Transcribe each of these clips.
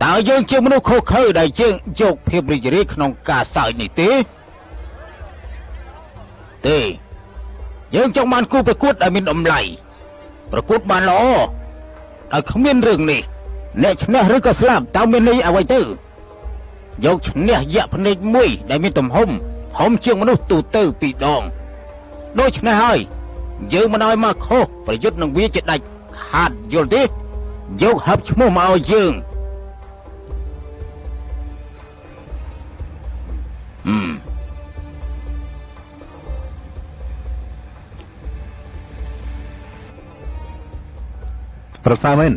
តើយើងជាមនុស្សខុសខើដែលយើងយកភាពរីករាយក្នុងការសើចនេះទេយើងចង់បានគូប្រកួតដែលមានតម្លៃប្រកួតបានល្អហើយគ្មានរឿងនេះអ្នកឈ្នះឬក៏ស្លាប់តើមានន័យអ្វីទៅយកឈ្នះយក្សភ្នែកមួយដែលមានទំហំធំជាងមនុស្សទូទៅ2 ដងដូច្នេះហើយយើងមិនឲ្យមកខុសប្រយុទ្ធនឹងវាជាដាច់ខាតយល់ទេយកហឹបឈ្មោះមកឲ្យយើងប្រសើរមែន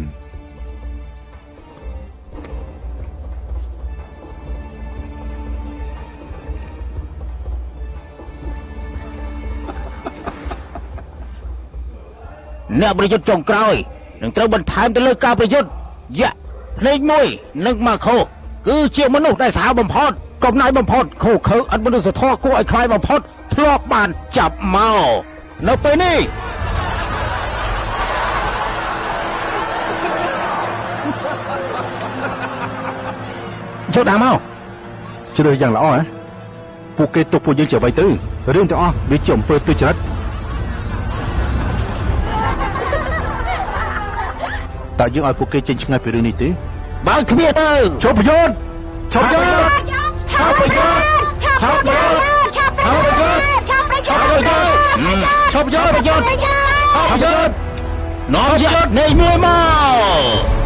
អ្នកប្រយុទ្ធចុងក្រោយនឹងត្រូវបន្ថែមទៅលើការប្រយុទ្ធយក្សភ្នែកមួយនិងម៉ាខូគឺជាមនុស្សដែលសាហាវបំផុតកំណាយបំផុតខូខើអត់មនុស្សធម៌គួរឲ្យខ្លាចបំផុតធ្លាប់បានចាប់មកនៅពេលនេះចូលដើមមកជ្រើសយ៉ាងល្អហ៎ពួកគេទុកពួកយើងជាអ្វីទៅរឿងទាំងអស់វាជាអំពើទុច្ចរិតតើយើងឲ្យពួកគេចេញឆ្ងាយពីរឿងនេះទេបើគ្មានទៅឈប់ប្រយុទ្ធឈប់ប្រយុទ្ធឈប់ប្រយុទ្ធឈប់ប្រយុទ្ធឈប់ប្រយុទ្ធឈប់ប្រយុទ្ធឈប់ប្រយុទ្ធឈប់ប្រយុទ្ធឈប់ប្រយុទ្ធនាំយកនៃមួយមក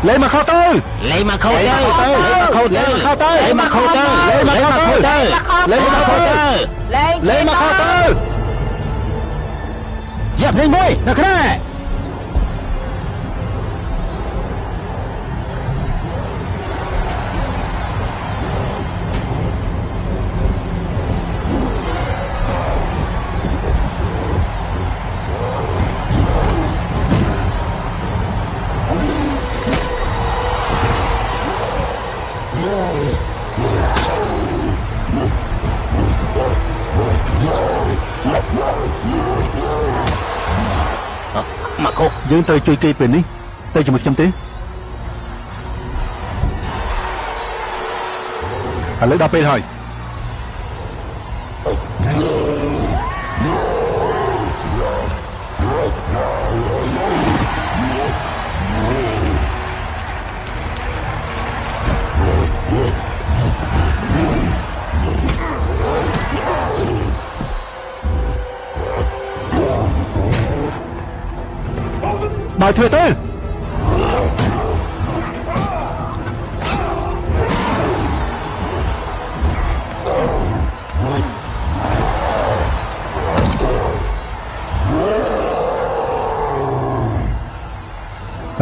លេមកខោទៅលេមកខោទៅលេមកខោទៅលេមកខោទៅលេមកខោទៅលេមកខោទៅលេមកខោទៅលេមកខោទៅយ៉ាប់លេងមួយនៅក្រៅយើងត្រូវជួយគេពេលនេះទៅជាមួយខ្ញុំទេឥឡូវដល់ពេលហើយបើធ្វើទៅ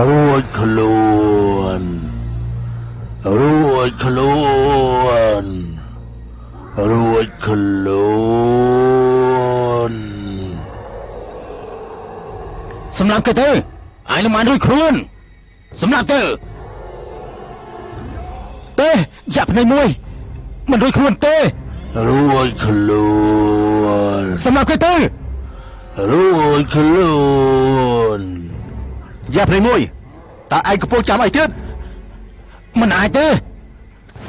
រួចខ្លួនរួចខ្លួនរួចខ្លួនសម្រាប់គេទៅអាយនឹងបានរួចខ្លួនសម្រាប់ទៅទេយ៉ាប់ភ្នែកមួយមិនរួចខ្លួនទេរួចខ្លួនសម្រាប់គេទៅរួចខ្លួនយ៉ាប់ភ្នែកមួយតើឯងកំពុងចាំអីទៀតមិនអាចទេ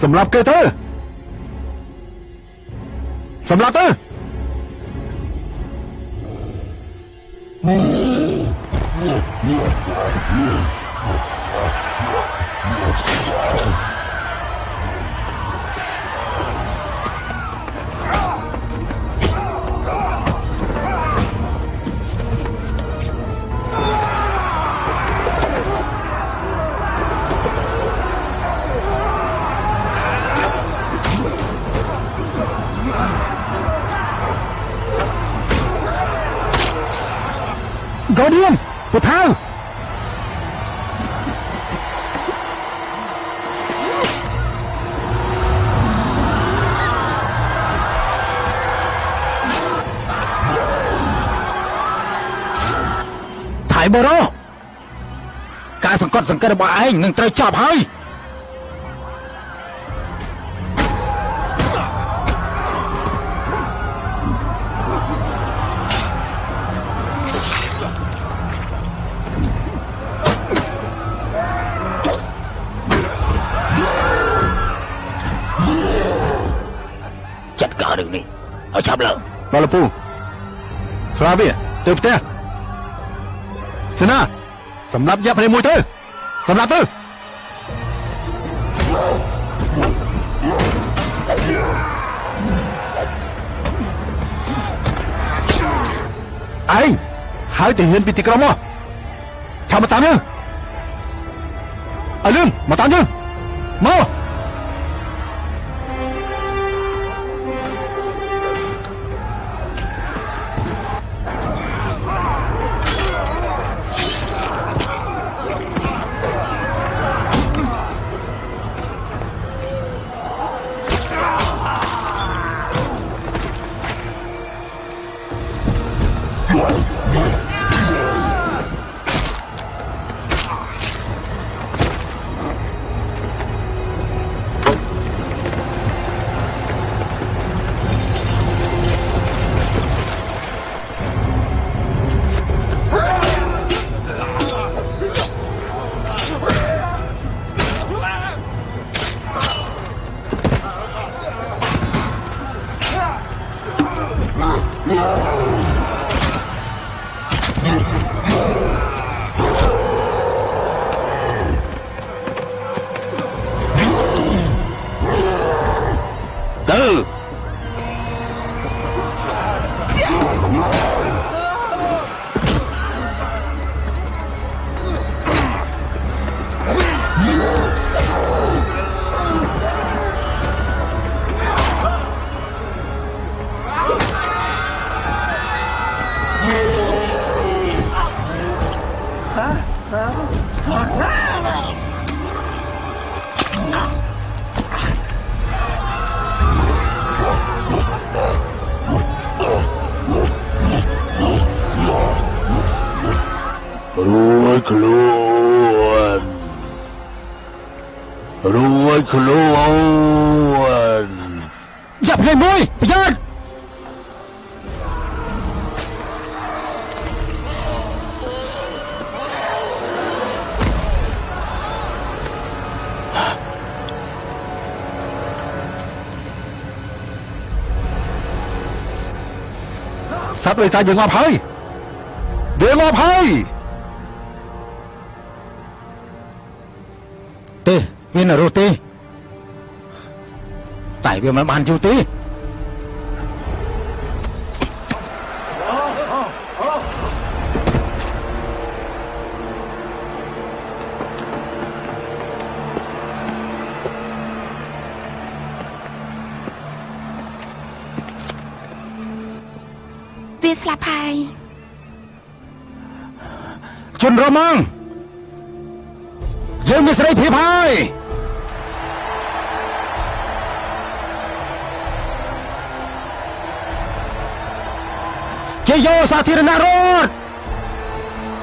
សម្រាប់គេទៅសម្រាប់ទៅGuardian ពូថៅថៃបរោការសង្កត់សង្កេតរបស់ឯងនឹងត្រូវចប់ហើយ រឿងនេះឲ្យឆាប់ឡើង បាទលោកពូស្រាវាទៅផ្ទះសេនាសម្រាប់យ៉ាប់ភ្នែកមួយទៅសម្រាប់ទៅឯងហើយទៅហ៊ានពីទីក្រុងមកឆាប់មកតាមយើងអើលឿនមកតាមយើងមក រួចខ្លួនយ៉ាប់ភ្នែកមួយប្រយ័ត្នសត្វដោយសារយើងងាប់ហើយវាងាប់ហើយទេវានៅរស់ទេតែវាមិនបានយូរទេវាស្លាប់ហើយជនរមាំងយើងមានសេរីភាពហើយជាយោសាធារណរដ្ឋ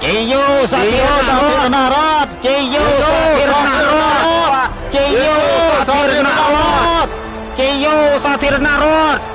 ជាយោសាធារណរដ្ឋជាយោសាធារណរដ្ឋជាយោសាធារណរដ្ឋជាយោសាធារណរដ្ឋ